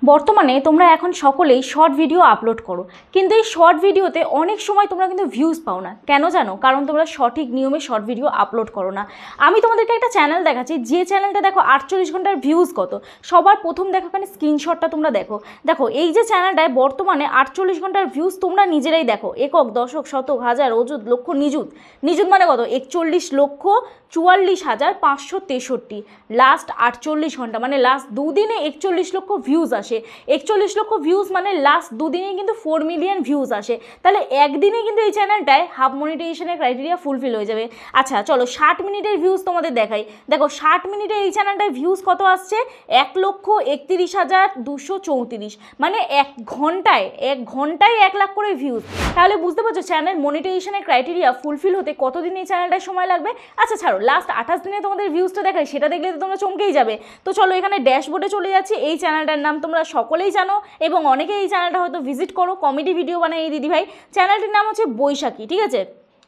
বর্তমানে তোমরা এখন সকলেই শর্ট ভিডিও আপলোড করো, কিন্তু এই শর্ট ভিডিওতে অনেক সময় তোমরা কিন্তু ভিউজ পাও না। কেন জানো? কারণ তোমরা সঠিক নিয়মে শর্ট ভিডিও আপলোড করো না। আমি তোমাদেরকে একটা চ্যানেল দেখাচ্ছি, যে চ্যানেলটা দেখো 48 ঘন্টার ভিউজ কত। সবার প্রথম দেখো এখানে স্ক্রিনশটটা তোমরা দেখো। দেখো এই যে চ্যানেলটায় বর্তমানে 48 ঘন্টার ভিউজ তোমরা নিজেরাই দেখো, একক, দশক, শতক, হাজার, অযুত, লক্ষ, নিযুত। নিযুত মানে কত? 41,44,563। লাস্ট 48 ঘন্টা মানে লাস্ট দুদিনে 41 লক্ষ ভিউজ আসে। 41 লক্ষ ভিউজ মানে লাস্ট দুদিনে কিন্তু 4 মিলিয়ন ভিউজ আসে। তাহলে একদিনে কিন্তু এই চ্যানেলটায় হাফ মনিটাইজেশনের ক্রাইটেরিয়া ফুলফিল হয়ে যাবে। আচ্ছা চলো 60 মিনিটের ভিউজ তোমাদের দেখাই। দেখো 60 মিনিটে এই চ্যানেলটায় ভিউজ কত আসছে? 1,31,234। মানে এক ঘন্টায় 1 লাখ করে ভিউজ। তাহলে বুঝতে পারছো চ্যানেল মনিটাইজেশনের ক্রাইটেরিয়া ফুলফিল হতে কতদিন এই চ্যানেলটায় সময় লাগবে। আচ্ছা ছাড়ো, লাস্ট 28 দিনে তোমাদের ভিউজটা দেখাই, সেটা দেখলে তো তোমরা চমকেই যাবে। তো চলো এখানে ড্যাশবোর্ডে চলে যাচ্ছি। এই চ্যানেলটার নাম তোমরা সকলেই জানো এবং অনেকে এই চ্যানেলটা হয়তো ভিজিট করো, কমেডি ভিডিও বানায় এই দিদিভাই। চ্যানেলটির নাম হচ্ছে বৈশাখী, ঠিক আছে?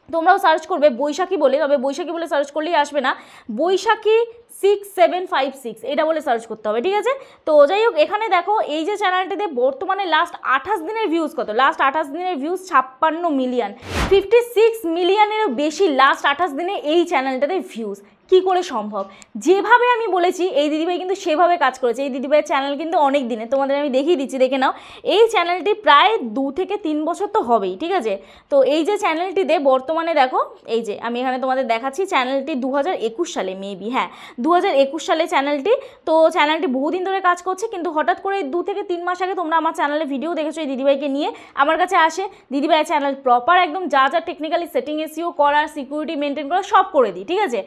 তোমরাও সার্চ করবে বৈশাখী বলে, তবে বৈশাখী বলে সার্চ করলেই আসবে না, বৈশাখী 6756 এটা বলে সার্চ করতে হবে, ঠিক আছে? তো যাই হোক, এখানে দেখো এই যে চ্যানেলটিতে বর্তমানে লাস্ট 28 দিনের ভিউজ কত? লাস্ট 28 দিনের ভিউজ 56 মিলিয়ন, 56 মিলিয়নেরও বেশি লাস্ট 28 দিনে এই চ্যানেলটাতে ভিউজ। কি করে সম্ভব? যেভাবে আমি বলেছি এই দিদিভাই কিন্তু সেভাবে কাজ করেছে। এই দিদিভাইয়ের চ্যানেল কিন্তু অনেক দিনে, তোমাদের আমি দেখিয়ে দিচ্ছি, দেখে নাও। এই চ্যানেলটি প্রায় 2 থেকে 3 বছর তো হবেই, ঠিক আছে? তো এই যে চ্যানেলটিতে বর্তমানে দেখো, এই যে আমি এখানে তোমাদের দেখাচ্ছি, চ্যানেলটি 2021 সালে মেবি, হ্যাঁ 2021 সালে চ্যানেলটি। তো চ্যানেলটি বহুদিন ধরে কাজ করছে, কিন্তু হঠাৎ করে 2 থেকে 3 মাস আগে তোমরা আমার চ্যানেলে ভিডিও দেখেছো এই দিদিভাইকে নিয়ে আমার কাছে আসে। দিদিভাইয়ের চ্যানেল প্রপার একদম যা যা টেকনিক্যালি সেটিং এসইও করার, সিকিউরিটি মেনটেন করা সব করে দিই, ঠিক আছে?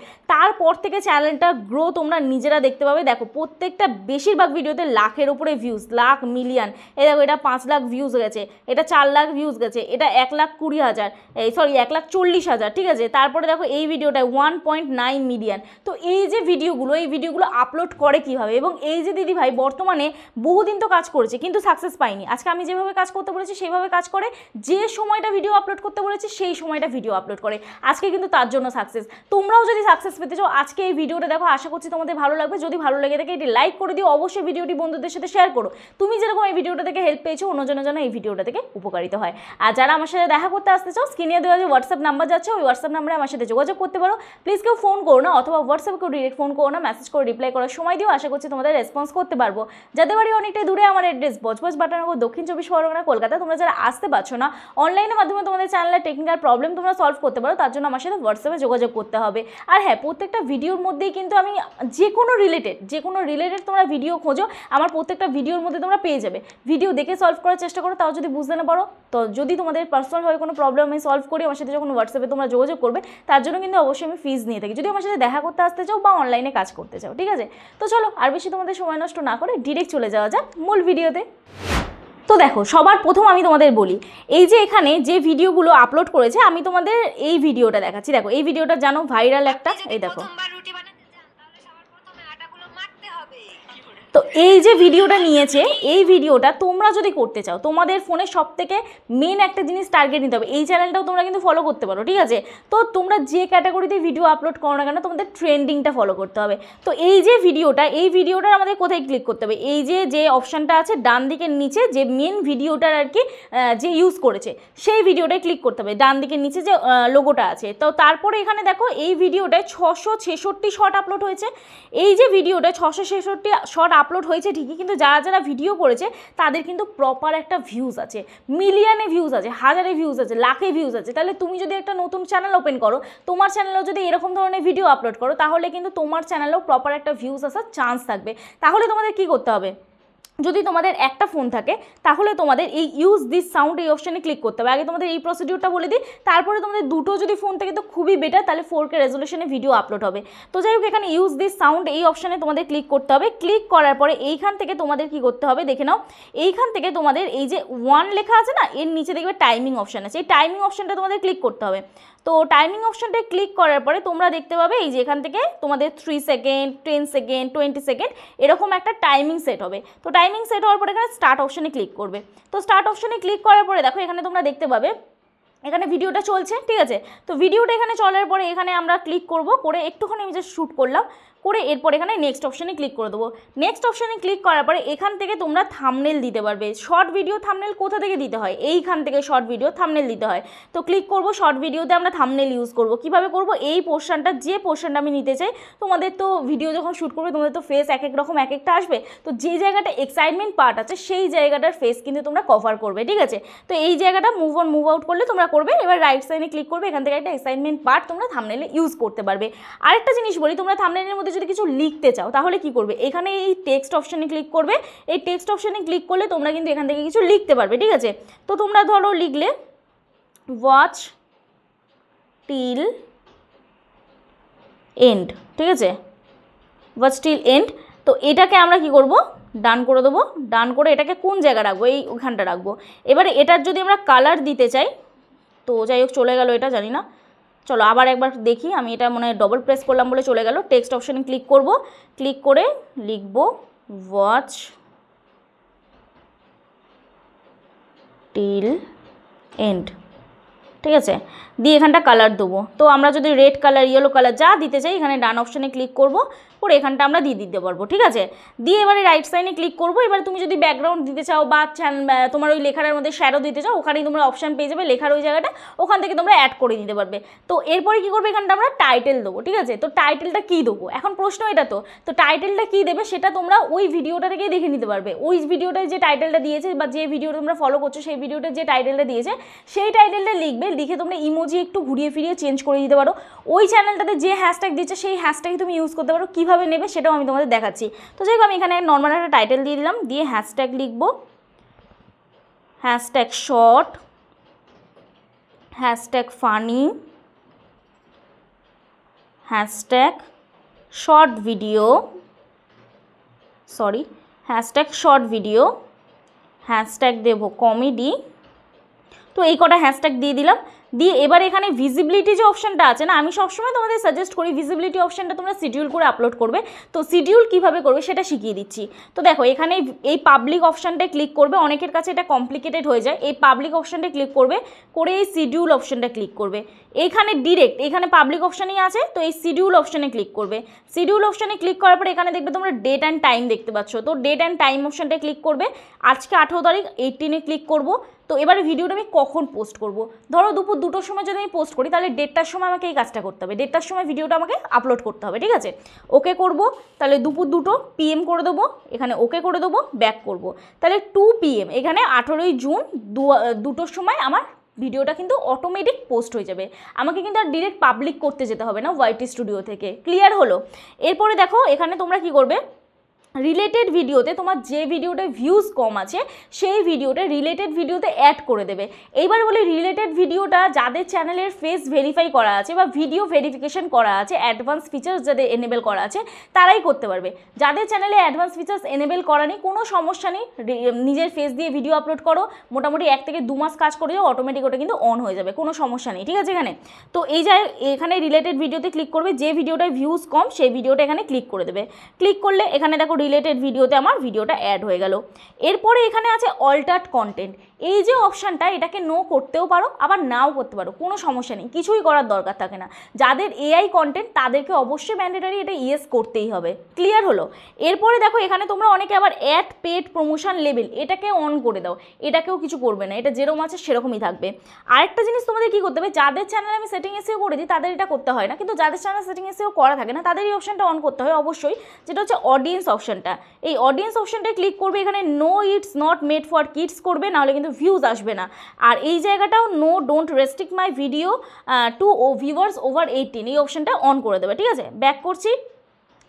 তারপর থেকে চ্যানেলটা গ্রো তোমরা নিজেরা দেখতে পাবে। দেখো প্রত্যেকটা বেশিরভাগ ভিডিওতে লাখের উপরে ভিউজ, লাখ, মিলিয়ন। এই দেখো এটা 5 লাখ ভিউজ গেছে, এটা 4 লাখ ভিউজ গেছে, এটা 1,20,000, এই সরি 1,40,000, ঠিক আছে? তারপরে দেখো এই ভিডিওটায় 1.9 মিলিয়ন। তো এই যে ভিডিওগুলো, এই ভিডিওগুলো আপলোড করে কীভাবে? এবং এই যে দিদিভাই বর্তমানে বহুদিন তো কাজ করেছে কিন্তু সাকসেস পাইনি। আজকে আমি যেভাবে কাজ করতে বলেছি সেইভাবে কাজ করে, যে সময়টা ভিডিও আপলোড করতে বলেছি সেই সময়টা ভিডিও আপলোড করে। আজকে কিন্তু তার জন্য সাকসেস। তোমরাও যদি সাকসেস পেতে চাও আজকে এই ভিডিওটা দেখো, আশা করছি তোমাদের ভালো লাগবে। যদি ভালো লেগে থাকে এটি লাইক করে দিও, অবশ্যই ভিডিওটি বন্ধুদের সাথে শেয়ার করো। তুমি যেরকম এই ভিডিওটা থেকে হেল্প পেয়েছো, অন্যজনের জন্য এই ভিডিওটা থেকে উপকারিত হয়। আর যারা আমার সাথে দেখা করতে আসতে চাও, স্ক্রিনে দেওয়া যে হোয়াটসঅ্যাপ নাম্বার যাচ্ছে, ওই হোয়াটসঅ্যাপ নাম্বারে আমার সাথে যোগাযোগ করতে পারো। প্লিজ কেউ ফোন করো না, অথবা হোয়াটসঅ্যাপে কেউ ডিরেক্ট ফোন করো না, মেসেজ করে রিপ্লাই করার সময় দিও। আশা করছি তোমাদের রেসপন্স করতে পারবো। যাদের বাড়ি অনেকটাই দূরে, আমার অ্যাড্রেস বজবজ বাটানগর, দক্ষিণ 24 পরগনা, কলকাতা। তোমরা যারা আসতে পারছো না, অনলাইনের মাধ্যমে তোমাদের চ্যানেলের টেকনিক্যাল প্রবলেম তোমরা সলভ করতে পারো, তার জন্য আমার সাথে হোয়াটসঅ্যাপে যোগাযোগ করতে হবে। আর হ্যাঁ, প্রত্যেকটা ভিডিওর মধ্যেই কিন্তু আমি যে কোনো রিলেটেড তোমরা ভিডিও খোঁজো, আমার প্রত্যেকটা ভিডিওর মধ্যে তোমরা পেয়ে যাবে। ভিডিও দেখে সলভ করার চেষ্টা করো, তাও যদি বুঝতে না পারো, তো যদি তোমাদের পার্সোনাল হয়ে কোনো প্রবলেম আমি সলভ করি, আমার সাথে যখন হোয়াটসঅ্যাপে তোমরা যোগাযোগ করবে, তার জন্য কিন্তু অবশ্যই আমি ফিজ নিয়ে থাকি, যদি আমার সাথে দেখা করতে আসতে চাও বা অনলাইনে কাজ করতে চাও, ঠিক আছে? তো চলো আর বেশি তোমাদের সময় নষ্ট না করে ডিরেক্ট চলে যাওয়া যাক মূল ভিডিওতে। তো দেখো সবার প্রথম আমি তোমাদের বলি, এই যে এখানে যে ভিডিওগুলো আপলোড করেছে, আমি তোমাদের এই ভিডিওটা দেখাচ্ছি। দেখো এই ভিডিওটা জানো ভাইরাল একটা, এই দেখো। তো এই যে ভিডিওটা নিয়েছে, এই ভিডিওটা তোমরা যদি করতে চাও, তোমাদের ফোনে সব থেকে মেন একটা জিনিস টার্গেট নিতে হবে। এই চ্যানেলটাও তোমরা কিন্তু ফলো করতে পারো, ঠিক আছে? তো তোমরা যে ক্যাটাগরিতে ভিডিও আপলোড করো না কেন, তোমাদের ট্রেন্ডিংটা ফলো করতে হবে। তো এই যে ভিডিওটা, এই ভিডিওটার আমাদের কোথায় ক্লিক করতে হবে? এই যে অপশানটা আছে ডান দিকের নিচে, যে মেন ভিডিওটার আর কি যে ইউজ করেছে সেই ভিডিওটায় ক্লিক করতে হবে, ডান দিকের নিচে যে লোগোটা আছে। তো তারপরে এখানে দেখো এই ভিডিওটায় 666 শর্ট আপলোড হয়েছে। এই যে ভিডিওটা 666 শর্ট আপলোড হয়েছে ঠিকই, কিন্তু যারা যারা ভিডিও করেছে তাদের কিন্তু প্রপার একটা ভিউজ আছে, মিলিয়নে ভিউজ আছে, হাজারে ভিউজ আছে, লাখে ভিউজ আছে। তাহলে তুমি যদি একটা নতুন চ্যানেল ওপেন করো, তোমার চ্যানেলেও যদি এরকম ধরনের ভিডিও আপলোড করো, তাহলে কিন্তু তোমার চ্যানেলেও প্রপার একটা ভিউজ আসার চান্স থাকবে। তাহলে তোমাদের কি করতে হবে? যদি তোমাদের একটা ফোন থাকে, তাহলে তোমাদের এই ইউজ দিস সাউন্ড এই অপশানে ক্লিক করতে হবে। আগে তোমাদের এই প্রসিডিউরটা বলে দিই, তারপরে তোমাদের দুটো যদি ফোন থাকে তো খুবই বেটার, তাহলে 4K রেজলিউশনে ভিডিও আপলোড হবে। তো যাই হোক, এখানে ইউজ দিস সাউন্ড এই অপশানে তোমাদের ক্লিক করতে হবে। ক্লিক করার পরে এইখান থেকে তোমাদের কি করতে হবে দেখে নাও। এইখান থেকে তোমাদের এই যে 1 লেখা আছে না, এর নিচে দেখবে টাইমিং অপশান আছে, এই টাইমিং অপশানটা তোমাদের ক্লিক করতে হবে। তো টাইমিং অপশানটায় ক্লিক করার পরে তোমরা দেখতে পাবে এই যে এখান থেকে তোমাদের 3 সেকেন্ড, 10 সেকেন্ড, 20 সেকেন্ড এরকম একটা টাইমিং সেট হবে। তো টাইমিং সেট হওয়ার পরে এখানে স্টার্ট অপশানে ক্লিক করবে। তো স্টার্ট অপশানে ক্লিক করার পরে দেখো এখানে তোমরা দেখতে পাবে এখানে ভিডিওটা চলছে, ঠিক আছে? তো ভিডিওটা এখানে চলার পরে এখানে আমরা ক্লিক করব, করে একটুখানি আমি জাস্ট শ্যুট করলাম, করে এরপর এখানে নেক্সট অপশানে ক্লিক করে দেবো। নেক্সট অপশানে ক্লিক করার পরে এখান থেকে তোমরা থাম্বনেল দিতে পারবে। শর্ট ভিডিও থাম্বনেল কোথা থেকে দিতে হয়, এইখান থেকে শর্ট ভিডিও থাম্বনেল দিতে হয়। তো ক্লিক করব, শর্ট ভিডিওতে আমরা থাম্বনেল ইউজ করব। কিভাবে করব, এই পোর্শনটা, যে পোর্শনটা আমি নিতে চাই, তোমাদের তো ভিডিও যখন শ্যুট করবে তোমাদের তো ফেস এক এক রকম এক একটা আসবে, তো যে জায়গাটা এক্সাইটমেন্ট পার্ট আছে সেই জায়গাটার ফেস কিন্তু তোমরা কভার করবে, ঠিক আছে। তো এই জায়গাটা মুভ অন মুভ আউট করলে তোমরা করবে। এবার রাইট সাইডে ক্লিক করবে, এখান থেকে একটা এক্সাইটমেন্ট পার্ট তোমরা থাম্বনেলে ইউজ করতে পারবে। আরেকটা জিনিস বলি, তোমরা থাম্বনেলের মধ্যে যদি কিছু লিখতে চাও তাহলে কি করবে, এখানে এই টেক্সট অপশানে ক্লিক করবে। এই টেক্সট অপশানে ক্লিক করলে তোমরা কিন্তু এখান থেকে কিছু লিখতে পারবে, ঠিক আছে। তো তোমরা ধরো লিখলে ওয়াচ টিল এন্ড, ঠিক আছে, ওয়াচ টিল এন্ড। তো এটাকে আমরা কি করব, ডান করে দেবো। ডান করে এটাকে কোন জায়গা রাখবো, এই ওখানটা রাখবো। এবারে এটার যদি আমরা কালার দিতে চাই, তো যাই হোক চলে গেল, এটা জানি না, চলো আবার একবার দেখি। আমি এটা মনে হয় ডবল প্রেস করলাম বলে চলে গেল। টেক্সট অপশানে ক্লিক করব, ক্লিক করে লিখব ওয়াচ টিল এন্ড, ঠিক আছে। দিয়ে এখানটা কালার দেবো। তো আমরা যদি রেড কালার, ইয়েলো কালার যা দিতে চাই, এখানে ডান অপশানে ক্লিক করব, করে এখানটা আমরা দিয়ে দিতে পারবো, ঠিক আছে। দিয়ে এবারে রাইট সাইডে ক্লিক করব। এবারে তুমি যদি ব্যাকগ্রাউন্ড দিতে চাও বা তোমার ওই লেখার মধ্যে শ্যাডো দিতে চাও, ওখানেই তোমরা অপশান পেয়ে যাবে, লেখার ওই জায়গাটা, ওখান থেকে তোমরা অ্যাড করে দিতে পারবে। তো এরপরে কী করবে, এখানটা আমরা টাইটেল দেবো, ঠিক আছে। তো টাইটেলটা কী দেবো, এখন প্রশ্ন এটা। তো টাইটেলটা কী দেবে সেটা তোমরা ওই ভিডিওটা থেকেই দেখে নিতে পারবে। ওই ভিডিওটায় যে টাইটেলটা দিয়েছে বা যে ভিডিওটা তোমরা ফলো করছো সেই ভিডিওটা যে টাইটেলটা দিয়েছে সেই টাইটেলটা লিখবে, লিখে তোমরা ইমোজি একটু ঘুরিয়ে ফিরিয়ে চেঞ্জ করে দিতে পারো। ওই চ্যানেলটাতে যে হ্যাশট্যাগ দিচ্ছে সেই হ্যাশট্যাগ তুমি ইউজ করতে পারো। কীভাবে নেবে সেটাও আমি তোমাদের দেখাচ্ছি। তো যাই হোক আমি এখানে নর্মাল একটা টাইটেল দিয়ে দিলাম, দিয়ে হ্যাশট্যাগ লিখবো, hashtag short, hashtag funny, hashtag short video, sorry hashtag short video, hashtag দেবো কমেডি। তো এই কটা হ্যাশট্যাগ দিয়ে দিলাম। দিয়ে এবার এখানে ভিজিবিলিটি যে অপশানটা আছে না, আমি সবসময় তোমাদের সাজেস্ট করি ভিজিবিলিটি অপশানটা তোমরা শিডিউল করে আপলোড করবে। তো শিডিউল কীভাবে করবে সেটা শিখিয়ে দিচ্ছি। তো দেখো এখানে এই পাবলিক অপশানটায় ক্লিক করবে, অনেকের কাছে এটা কমপ্লিকেটেড হয়ে যায়। এই পাবলিক অপশানটা ক্লিক করবে, করে এই শিডিউল অপশানটা ক্লিক করবে। এইখানে ডিরেক্ট এখানে পাবলিক অপশানই আছে, তো এই শিডিউল অপশানে ক্লিক করবে। শিডিউল অপশানে ক্লিক করার পরে এখানে দেখবে তোমরা ডেট অ্যান্ড টাইম দেখতে পাচ্ছ। তো ডেট অ্যান্ড টাইম অপশানটা ক্লিক করবে। আজকে 18 তারিখ 18-এ ক্লিক করব। তো এবারে ভিডিওটা আমি কখন পোস্ট করব, ধরো দুপুর 2টোর সময় যদি আমি পোস্ট করি তাহলে 1:30টার সময় আমাকে এই কাজটা করতে হবে। 1:30টার সময় ভিডিওটা আমাকে আপলোড করতে হবে, ঠিক আছে। ওকে করব, তাহলে দুপুর 2টো PM করে দেবো, এখানে ওকে করে দেবো, ব্যাক করব। তাহলে 2 PM এখানে 18ই জুন 2টোর সময় আমার ভিডিওটা কিন্তু অটোমেটিক পোস্ট হয়ে যাবে। আমাকে কিন্তু আর ডিরেক্ট পাবলিক করতে যেতে হবে না YT স্টুডিও থেকে। ক্লিয়ার হলো? এরপরে দেখো এখানে তোমরা কি করবে, রিলেটেড ভিডিওতে তোমার যে ভিডিওটা ভিউজ কম আছে সেই ভিডিওটা রিলেটেড ভিডিওতে অ্যাড করে দেবে। এইবার বলি রিলেটেড ভিডিওটা যাদের চ্যানেলের ফেস ভেরিফাই করা আছে বা ভিডিও ভেরিফিকেশন করা আছে, অ্যাডভান্স ফিচার্স যাদের এনেবেল করা আছে তারাই করতে পারবে। যাদের চ্যানেলে অ্যাডভান্স ফিচার্স এনেবেল করা নেই কোনো সমস্যা নেই, নিজের ফেস দিয়ে ভিডিও আপলোড করো, মোটামুটি 1 থেকে 2 মাস কাজ করে যাও, অটোমেটিক ওটা কিন্তু অন হয়ে যাবে, কোনো সমস্যা নেই, ঠিক আছে। এখানে তো এই যে এখানে রিলেটেড ভিডিওতে ক্লিক করবে, যে ভিডিওটায় ভিউজ কম সেই ভিডিওটা এখানে ক্লিক করে দেবে। ক্লিক করলে এখানে দেখো রিলেটেড ভিডিওতে আমার ভিডিওটা অ্যাড হয়ে গেল। এরপরে এখানে আছে অল্টার্ড কন্টেন্ট। এই যে অপশানটা এটাকে নো করতেও পারো আবার নাও করতে পারো, কোনো সমস্যা নেই, কিছুই করার দরকার থাকে না। যাদের AI কন্টেন্ট তাদেরকে অবশ্যই ম্যান্ডেটরি এটা ইয়েস করতেই হবে। ক্লিয়ার হলো? এরপরে দেখো এখানে তোমরা অনেকে আবার অ্যাড পেড প্রমোশন লেভেল এটাকে অন করে দাও, এটাকেও কিছু করবে না, এটা যেরকম আছে সেরকমই থাকবে। আরেকটা জিনিস তোমাদের কী করতে হবে, যাদের চ্যানেল আমি সেটিং এসেও করে দিই তাদের এটা করতে হয় না, কিন্তু যাদের চ্যানেল সেটিং এসেও করা থাকে না তাদের এই অপশানটা অন করতে হয় অবশ্যই, যেটা হচ্ছে অডিয়েন্স অপশানটা। এই অডিয়েন্স অপশানটায় ক্লিক করবে, এখানে no it's not made for kids করবে, নাহলে কিন্তু ভিউজ আসবে না। আর এই জায়গাটাও no don't restrict my video to viewers over 18 এই অপশানটা অন করে দেবে, ঠিক আছে। ব্যাক করছি,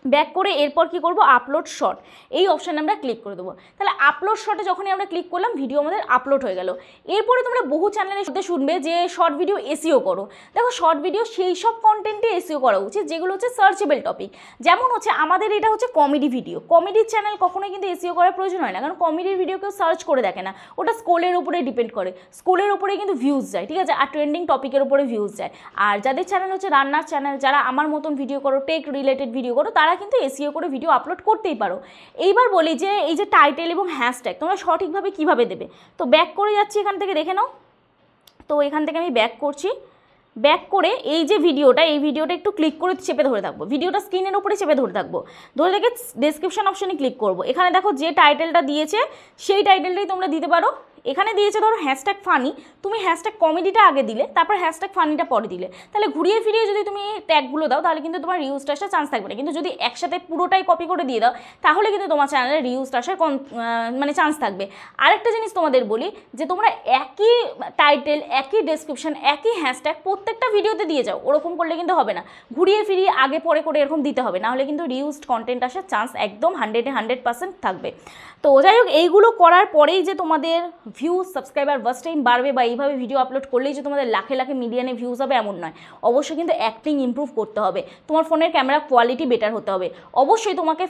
ব্যাক করে এরপর কি করব, আপলোড শর্ট এই অপশানে আমরা ক্লিক করে দেবো। তাহলে আপলোড শর্টে যখনই আমরা ক্লিক করলাম ভিডিও আমাদের আপলোড হয়ে গেল। এরপরে তোমরা বহু চ্যানেলের সাথে শুনবে যে শর্ট ভিডিও এসইও করো। দেখো শর্ট ভিডিও সেই সব কন্টেন্টে এসইও করা উচিত যেগুলো হচ্ছে সার্চেবল টপিক। যেমন হচ্ছে আমাদের এটা হচ্ছে কমেডি ভিডিও, কমেডির চ্যানেল কখনোই কিন্তু এসইও করার প্রয়োজন হয় না, কারণ কমেডির ভিডিও কেউ সার্চ করে দেখে না, ওটা স্কুলের উপরে ডিপেন্ড করে, স্কুলের উপরে কিন্তু ভিউজ যায়, ঠিক আছে, আর ট্রেন্ডিং টপিকের উপরে ভিউজ যায়। আর যাদের চ্যানেল হচ্ছে রান্নার চ্যানেল, যারা আমার মতন ভিডিও করো, টেক রিলেটেড ভিডিও করো, তারা কিন্তু এসইও করে ভিডিও আপলোড করতেই পারো। এইবার বলি যে এই যে টাইটেল এবং হ্যাশট্যাগ তোমরা সঠিকভাবে কিভাবে দেবে। তো ব্যাক করে যাচ্ছি, এখান থেকে দেখে নাও। তো এখান থেকে আমি ব্যাক করছি, ব্যাক করে এই যে ভিডিওটা, এই ভিডিওটা একটু ক্লিক করে চেপে ধরে থাকবো, ভিডিওটা স্ক্রিনের উপরে চেপে ধরে থাকবো, ধরে থেকে ডেসক্রিপশন অপশনে ক্লিক করব। এখানে দেখো যে টাইটেলটা দিয়েছে সেই টাইটেলটাই তোমরা দিতে পারো। এখানে দিয়েছে ধরো হ্যাশট্যাগ ফানি, তুমি হ্যাশট্যাগ কমেডিটা আগে দিলে, তারপর হ্যাশট্যাগ ফানিটা পরে দিলে, তাহলে ঘুরিয়ে ফিরিয়ে যদি তুমি ট্যাগগুলো দাও তাহলে কিন্তু তোমার রিউজটা আসার চান্স থাকবে না। কিন্তু যদি একসাথে পুরোটাই কপি করে দিয়ে দাও তাহলে কিন্তু তোমার চ্যানেলে রিউজটা আসার মানে চান্স থাকবে। আরেকটা জিনিস তোমাদের বলি যে তোমরা একই টাইটেল, একই ডেসক্রিপশন, একই হ্যাশট্যাগ প্রত্যেকটা ভিডিওতে দিয়ে যাও, ওরকম করলে কিন্তু হবে না। ঘুরিয়ে ফিরিয়ে আগে পরে করে এরকম দিতে হবে, নাহলে কিন্তু রিউজড কন্টেন্ট আসার চান্স একদম 100% থাকবে। তো যাই হোক, এইগুলো করার পরেই যে তোমাদের ভিউজ, সাবস্ক্রাইবার, ওয়াচ টাইম বাড়বে বা এইভাবে ভিডিও আপলোড করলেই যে তোমাদের লাখে লাখে মিলিয়নে ভিউজ হবে এমন নয়। অবশ্যই কিন্তু অ্যাক্টিং ইমপ্রুভ করতে হবে, তোমার ফোনের ক্যামেরা কোয়ালিটি বেটার হতে হবে, অবশ্যই তোমাকে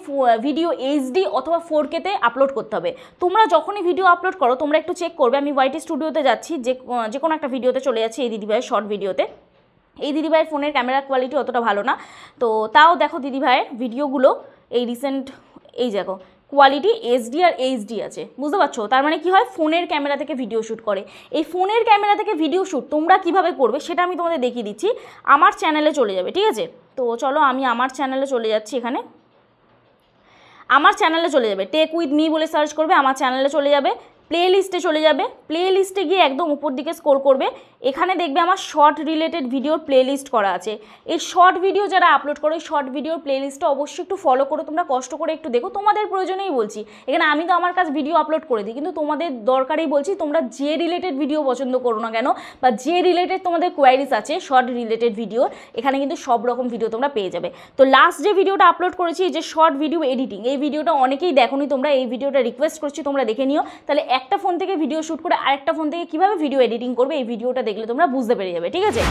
ভিডিও এইচডি অথবা 4K-তে আপলোড করতে হবে। তোমরা যখনই ভিডিও আপলোড করো তোমরা একটু চেক করবে, আমি ওয়াইটি স্টুডিওতে যাচ্ছি, যে কোনো একটা ভিডিওতে চলে যাচ্ছি এই দিদিভাইয়ের শর্ট ভিডিওতে। এই দিদিভাইয়ের ফোনের ক্যামেরা কোয়ালিটি অতটা ভালো না, তো তাও দেখো দিদিভাইয়ের ভিডিওগুলো এই রিসেন্ট এই দেখো কোয়ালিটি এইচডি আর এইচডি আছে, বুঝতে পারছো? তার মানে কি হয়, ফোনের ক্যামেরা থেকে ভিডিও শ্যুট করে। এই ফোনের ক্যামেরা থেকে ভিডিও শ্যুট তোমরা কিভাবে করবে সেটা আমি তোমাদের দেখিয়ে দিচ্ছি। আমার চ্যানেলে চলে যাবে, ঠিক আছে? তো চলো আমি আমার চ্যানেলে চলে যাচ্ছি। এখানে আমার চ্যানেলে চলে যাবে, টেক উইথ মি বলে সার্চ করবে, আমার চ্যানেলে চলে যাবে, প্লে লিস্টে চলে যাবে। প্লে লিস্টে গিয়ে একদম উপর দিকে স্ক্রল করবে, এখানে দেখবে আমার শর্ট রিলেটেড ভিডিওর প্লে লিস্ট করা আছে। এই শর্ট ভিডিও যারা আপলোড করে শর্ট ভিডিওর প্লে লিস্টটা অবশ্যই একটু ফলো করো, তোমরা কষ্ট করে একটু দেখো, তোমাদের প্রয়োজনেই বলছি। এখানে আমি তো আমার কাছে ভিডিও আপলোড করে দিই, কিন্তু তোমাদের দরকারেই বলছি, তোমরা যে রিলেটেড ভিডিও পছন্দ করো না কেন বা যে রিলেটেড তোমাদের কোয়ারিজ আছে শর্ট রিলেটেড ভিডিও, এখানে কিন্তু সব রকম ভিডিও তোমরা পেয়ে যাবে। তো লাস্ট যে ভিডিওটা আপলোড করেছি, যে শর্ট ভিডিও এডিটিং, এই ভিডিওটা অনেকেই দেখোনি তোমরা, এই ভিডিওটা রিকোয়েস্ট করছি তোমরা দেখে নিও। তাহলে একটা ফোন থেকে ভিডিও শ্যুট করে আরেকটা ফোন থেকে কীভাবে ভিডিও এডিটিং করবে এই ভিডিওটা দেখলে তোমরা বুঝতে পেরে যাবে, ঠিক আছে?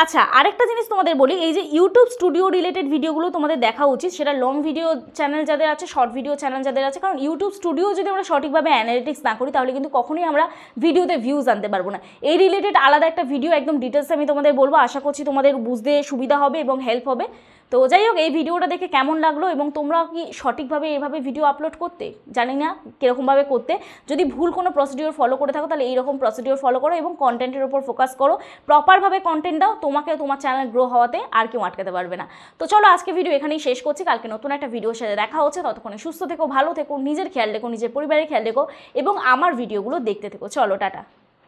আচ্ছা, আরেকটা জিনিস তোমাদের বলি, এই যে ইউটিউব স্টুডিও রিলেটেড ভিডিওগুলো তোমাদের দেখা উচিত, সেটা লং ভিডিও চ্যানেল যাদের আছে, শর্ট ভিডিও চ্যানেল যাদের আছে। কারণ ইউটিউব স্টুডিও যদি আমরা সঠিকভাবে অ্যানালিটিক্স না করি তাহলে কিন্তু কখনোই আমরা ভিডিওতে ভিউজ আনতে পারবো না। এই রিলেটেড আলাদা একটা ভিডিও একদম ডিটেলসে আমি তোমাদের বলবো, আশা করছি তোমাদের বুঝতে সুবিধা হবে এবং হেল্প হবে। তো যাই হোক, এই ভিডিওটা দেখে কেমন লাগলো এবং তোমরা কি সঠিকভাবে এভাবে ভিডিও আপলোড করতে, জানি না কীরকমভাবে করতে, যদি ভুল কোনো প্রসিডিওর ফলো করে থাকো তাহলে এইরকম প্রসিডিওর ফলো করো এবং কন্টেন্টের উপর ফোকাস করো, প্রপারভাবে কন্টেন্ট দাও, তোমাকে তোমার চ্যানেল গ্রো হওয়াতে আর কেউ আটকাতে পারবে না। তো চলো আজকে ভিডিও এখানেই শেষ করছি, কালকে নতুন একটা ভিডিওর সাথে দেখা হচ্ছে। ততক্ষণে সুস্থ থেকো, ভালো থেকো, নিজের খেয়াল রেখো, নিজের পরিবারের খেয়াল রেখো এবং আমার ভিডিওগুলো দেখতে থেকো। চলো টাটা।